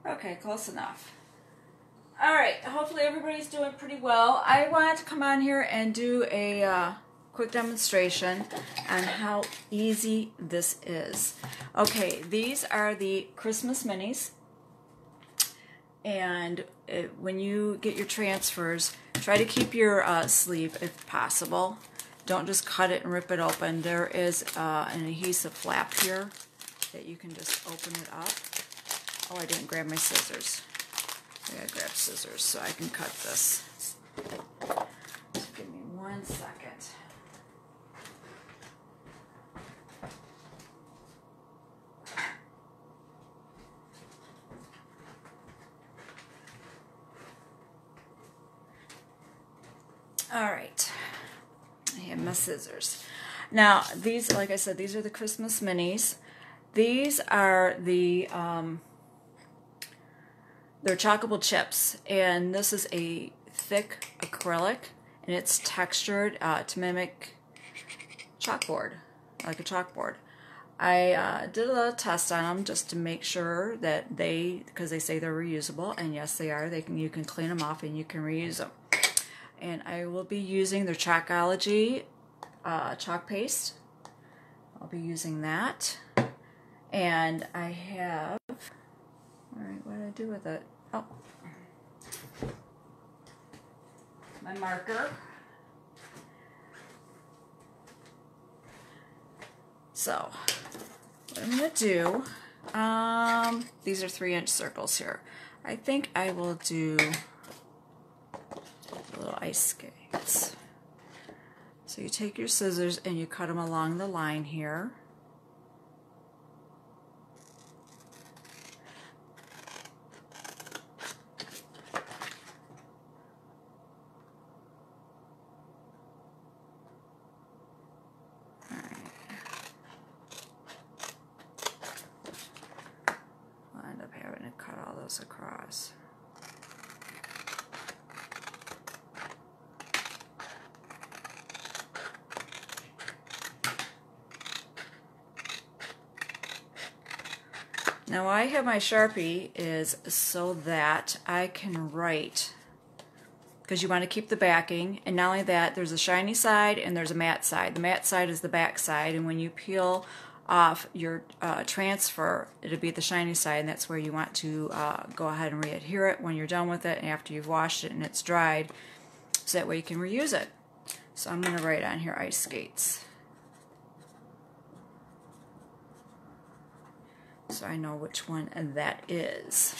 Okay, close enough. All right, hopefully everybody's doing pretty well. I wanted to come on here and do a quick demonstration on how easy this is. Okay, these are the Christmas minis. And when you get your transfers, try to keep your sleeve if possible. Don't just cut it and rip it open. There is an adhesive flap here that you can just open it up. Oh, I didn't grab my scissors. I gotta grab scissors so I can cut this. Just give me 1 second. All right, I have my scissors. Now, these, like I said, these are the Christmas minis. These are the, they're Chalkable chips, and this is a thick acrylic, and it's textured to mimic chalkboard, like a chalkboard. I did a little test on them just to make sure that because they say they're reusable, and yes they are. You can clean them off and you can reuse them. And I will be using their Chalkology chalk paste. I'll be using that. And I have, alright, what did I do with it? Oh, my marker. So, what I'm going to do, these are 3-inch circles here. I think I will do little ice skates. So you take your scissors and you cut them along the line here. I'll end up having to cut all those across. Now I have my Sharpie is so that I can write, because you want to keep the backing, and not only that, there's a shiny side and there's a matte side. The matte side is the back side, and when you peel off your transfer, it'll be the shiny side, and that's where you want to go ahead and re-adhere it when you're done with it and after you've washed it and it's dried, so that way you can reuse it. So I'm going to write on here ice skates, so I know which one that is.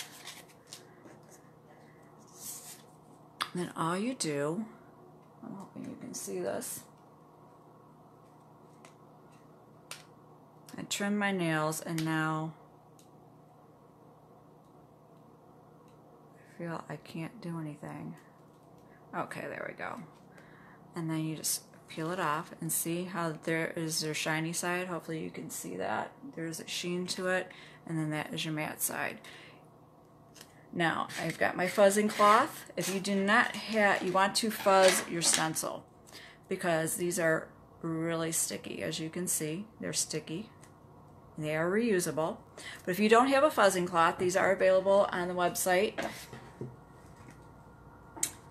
And then all you do, I'm hoping you can see this, I trim my nails, and now I feel I can't do anything. Okay, there we go. And then you just peel it off and see how there is your shiny side. Hopefully you can see that. There's a sheen to it, and then that is your matte side. Now, I've got my fuzzing cloth. If you do not have, you want to fuzz your stencil, because these are really sticky. As you can see, they're sticky. They are reusable. But if you don't have a fuzzing cloth, these are available on the website.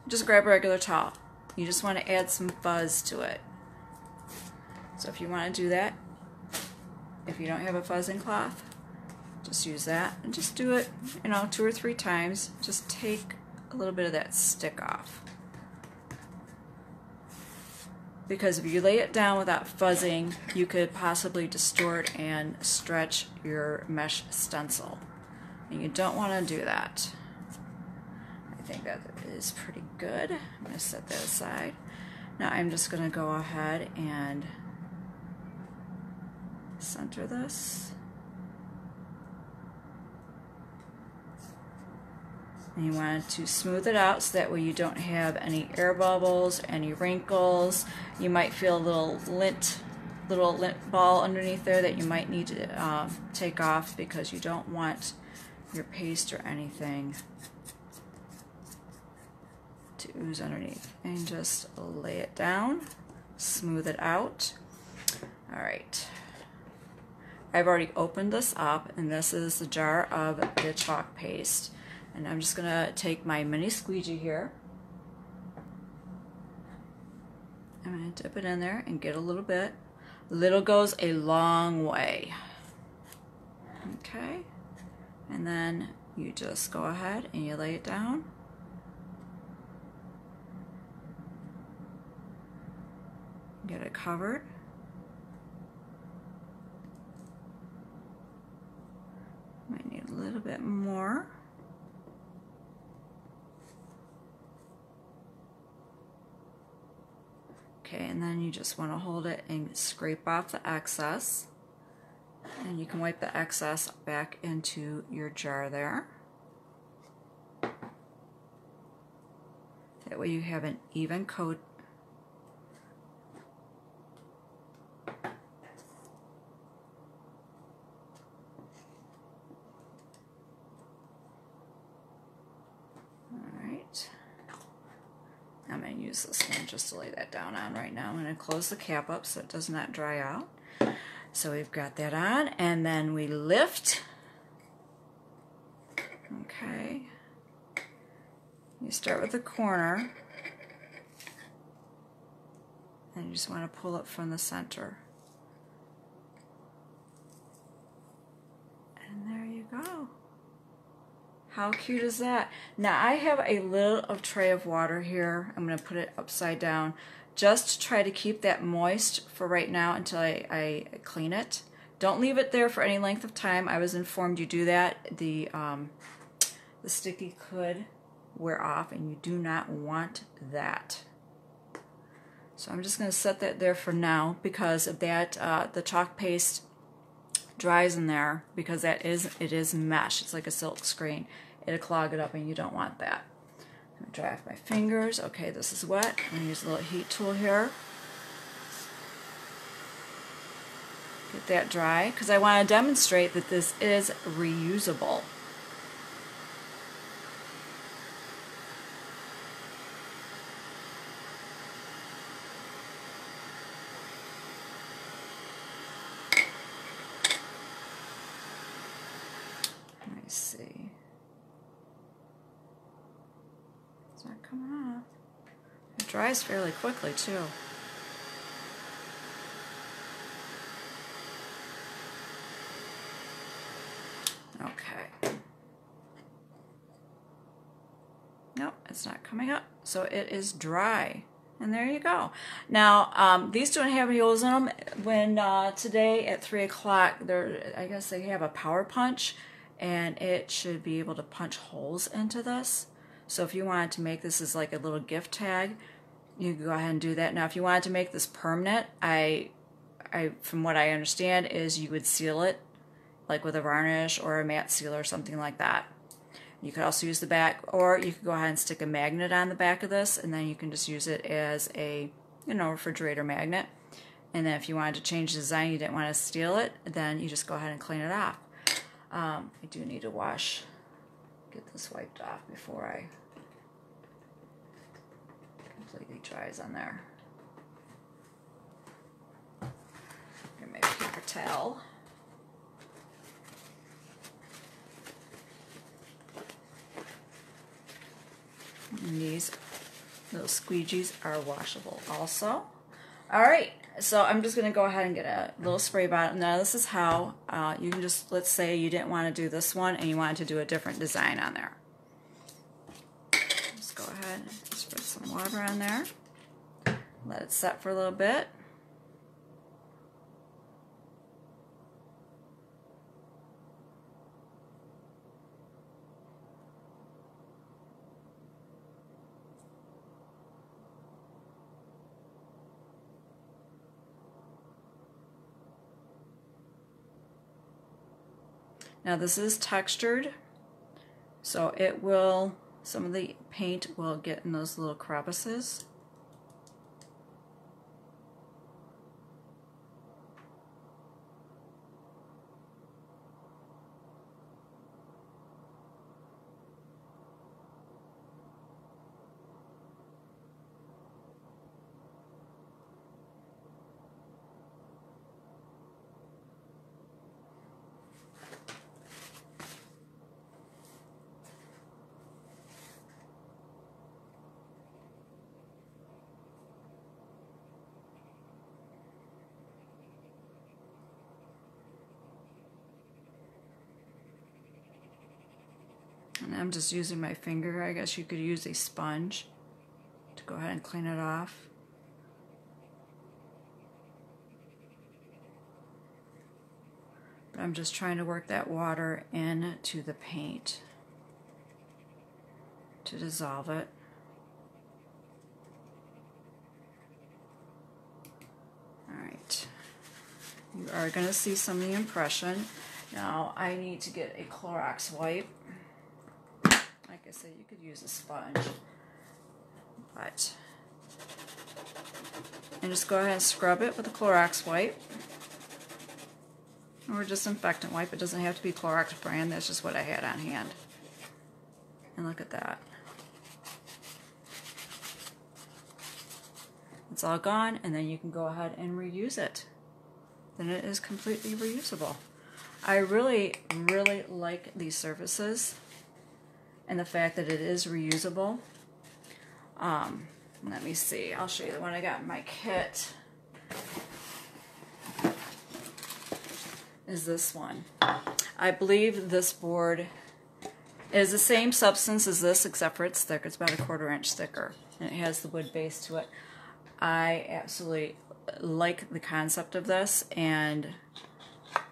Just grab a regular towel. You just want to add some fuzz to it. So if you want to do that, if you don't have a fuzzing cloth, just use that and just do it, 2 or 3 times. Just take a little bit of that stick off. Because if you lay it down without fuzzing, you could possibly distort and stretch your mesh stencil. And you don't want to do that. I think that is pretty good. I'm going to set that aside. Now I'm just going to go ahead and center this. And you want to smooth it out so that way you don't have any air bubbles, any wrinkles. You might feel a little lint ball underneath there that you might need to take off, because you don't want your paste or anything to ooze underneath. And just lay it down, smooth it out. All right. I've already opened this up, and this is the jar of the chalk paste. And I'm just going to take my mini squeegee here. I'm going to dip it in there and get a little bit. Little goes a long way. Okay. And then you just go ahead and you lay it down. Get it covered. Might need a little bit more. Okay, and then you just want to hold it and scrape off the excess. And you can wipe the excess back into your jar there. That way you have an even coat. Alright. I'm going to use this one just to lay that down on right now. I'm going to close the cap up so it does not dry out. So we've got that on, and then we lift. Okay. You start with the corner, and you just want to pull it from the center. And there you go. How cute is that? Now I have a little tray of water here. I'm going to put it upside down just to try to keep that moist for right now until I clean it. Don't leave it there for any length of time. I was informed you do that. The sticky could wear off, and you do not want that. So I'm just going to set that there for now because of that. The chalk paste dries in there because it is mesh. It's like a silk screen. It'll clog it up, and you don't want that. I'm going to dry off my fingers. Okay, this is wet. I'm going to use a little heat tool here. Get that dry because I want to demonstrate that this is reusable. Let me see. It's not coming off. It dries fairly quickly too. Okay. Nope, it's not coming up. So it is dry. And there you go. Now, these don't have any holes in them. When today at 3 o'clock, I guess they have a power punch, and it should be able to punch holes into this. So if you wanted to make this as like a little gift tag, you can go ahead and do that. Now, if you wanted to make this permanent, from what I understand, is you would seal it like with a varnish or a matte seal or something like that. You could also use the back, or you could go ahead and stick a magnet on the back of this, and then you can just use it as a, refrigerator magnet. And then if you wanted to change the design, you didn't want to steal it, then you just go ahead and clean it off. I do need to get this wiped off before I completely dries on there. Get my paper towel. And these little squeegees are washable also. Alright, so I'm just going to go ahead and get a little spray bottle. Now this is how you can just, let's say you didn't want to do this one and you wanted to do a different design on there. Just go ahead and spread some water on there. Let it set for a little bit. Now this is textured, so it will, some of the paint will get in those little crevices. And I'm just using my finger. I guess you could use a sponge to go ahead and clean it off. But I'm just trying to work that water into the paint to dissolve it. Alright. You are going to see some of the impression. Now I need to get a Clorox wipe. Like I said, you could use a sponge. But and just go ahead and scrub it with a Clorox wipe. Or disinfectant wipe. It doesn't have to be Clorox brand. That's just what I had on hand. And look at that. It's all gone, and then you can go ahead and reuse it. Then it is completely reusable. I really, really like these surfaces and the fact that it is reusable. Let me see. I'll show you the one I got in my kit. Is this one. I believe this board is the same substance as this, except for it's thicker. It's about a 1/4 inch thicker, and it has the wood base to it. I absolutely like the concept of this, and if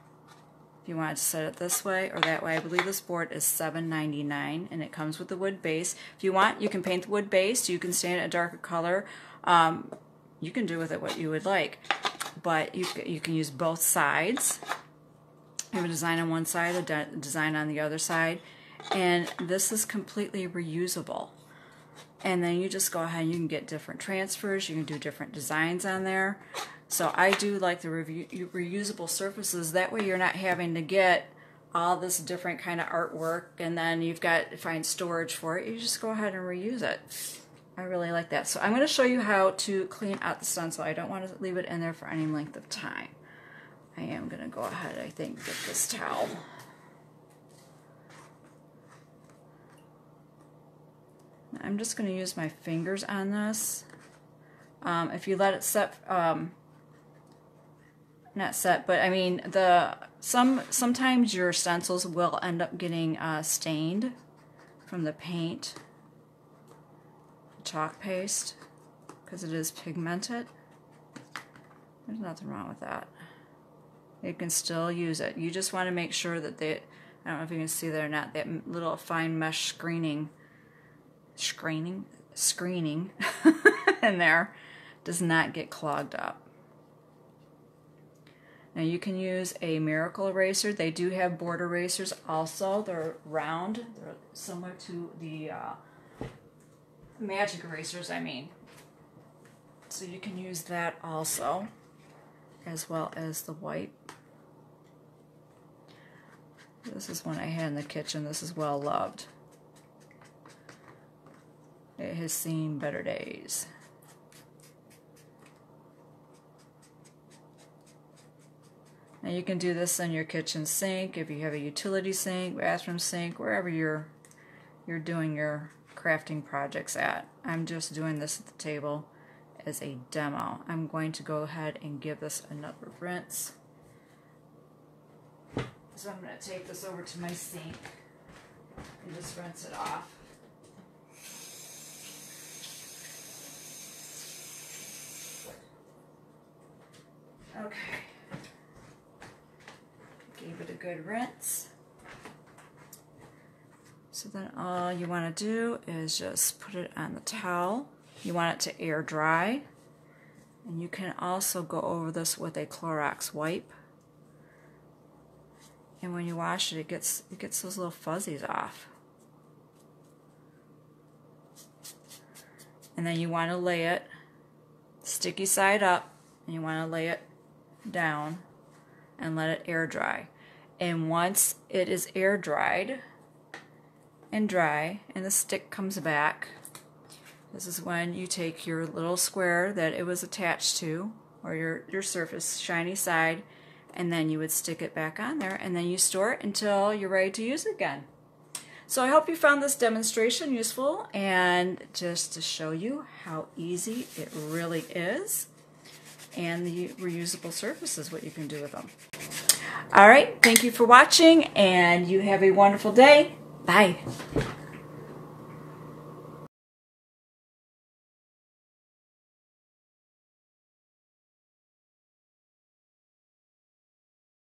you want to set it this way or that way, I believe this board is $7.99, and it comes with the wood base. If you want, you can paint the wood base. You can stain it a darker color. You can do with it what you would like, but you can use both sides. You have a design on one side, a design on the other side, and this is completely reusable. And then you just go ahead and you can get different transfers, you can do different designs on there. So I do like the reusable surfaces. That way you're not having to get all this different kind of artwork and then you've got to find storage for it. You just go ahead and reuse it. I really like that. So I'm going to show you how to clean out the stencil. I don't want to leave it in there for any length of time. I am going to go ahead, I think, get this towel. I'm just going to use my fingers on this. If you let it set, not set, but I mean, sometimes your stencils will end up getting stained from the paint, chalk paste, because it is pigmented. There's nothing wrong with that. You can still use it. You just want to make sure that I don't know if you can see that or not, that little fine mesh screening in there does not get clogged up. Now you can use a miracle eraser. They do have board erasers also. They're round. They're similar to the magic erasers, I mean. So you can use that also, as well as the wipe. This is one I had in the kitchen. This is well loved. It has seen better days. Now you can do this in your kitchen sink, if you have a utility sink, bathroom sink, wherever you're doing your crafting projects at. I'm just doing this at the table as a demo. I'm going to go ahead and give this another rinse. So I'm going to take this over to my sink and just rinse it off. Okay, gave it a good rinse. So then all you want to do is just put it on the towel. You want it to air dry, and you can also go over this with a Clorox wipe. And when you wash it, it gets those little fuzzies off. And then you want to lay it sticky side up, and you want to lay it down and let it air dry. And once it is air dried and dry and the stick comes back, this is when you take your little square that it was attached to, or your surface shiny side, and then you would stick it back on there, and then you store it until you're ready to use it again. So I hope you found this demonstration useful, and just to show you how easy it really is, and the reusable surfaces, what you can do with them. All right, thank you for watching, and you have a wonderful day. Bye.